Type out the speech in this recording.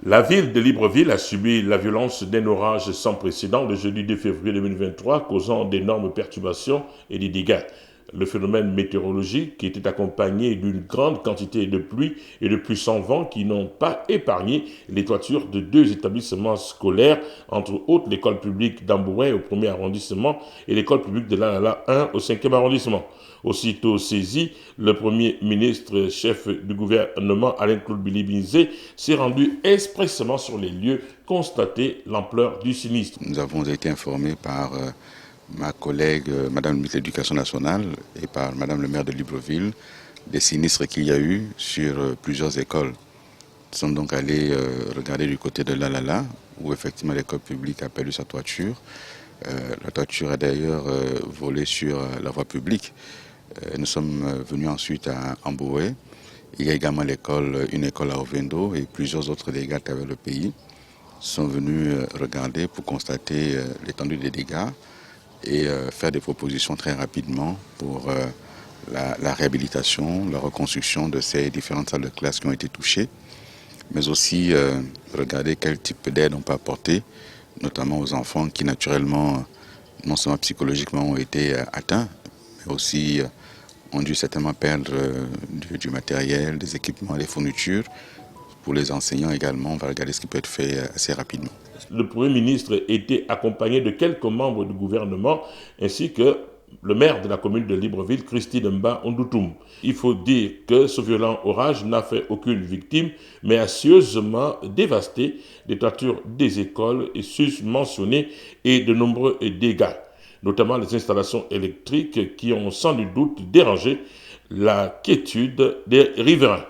La ville de Libreville a subi la violence d'un orage sans précédent le jeudi 2 février 2023, causant d'énormes perturbations et des dégâts. Le phénomène météorologique, qui était accompagné d'une grande quantité de pluie et de puissants vents qui n'ont pas épargné les toitures de 2 établissements scolaires, entre autres l'école publique d'Ambouin au 1er arrondissement et l'école publique de l'Anala 1 au 5e arrondissement. Aussitôt saisi, le Premier ministre, chef du gouvernement Alain-Claude Billy-Binzé, s'est rendu expressément sur les lieux, constater l'ampleur du sinistre. Nous avons été informés par ma collègue, Madame le ministre de l'Éducation nationale, et par Madame le maire de Libreville, des sinistres qu'il y a eu sur plusieurs écoles. Nous sommes donc allés regarder du côté de l'Alala, où effectivement l'école publique a perdu sa toiture. La toiture est d'ailleurs volée sur la voie publique. Nous sommes venus ensuite à Amboué. Il y a également une école à Ovendo et plusieurs autres dégâts à travers le pays. Sont venus regarder pour constater l'étendue des dégâts et faire des propositions très rapidement pour la réhabilitation, la reconstruction de ces différentes salles de classe qui ont été touchées, mais aussi regarder quel type d'aide on peut apporter, notamment aux enfants qui naturellement, non seulement psychologiquement ont été atteints, mais aussi ont dû certainement perdre du matériel, des équipements, des fournitures. Pour les enseignants également, on va regarder ce qui peut être fait assez rapidement. Le Premier ministre était accompagné de quelques membres du gouvernement ainsi que le maire de la commune de Libreville, Christine Mba Ondoutoum. Il faut dire que ce violent orage n'a fait aucune victime, mais a sérieusement dévasté les toitures des écoles et susmentionné et de nombreux dégâts, notamment les installations électriques qui ont sans nul doute dérangé la quiétude des riverains.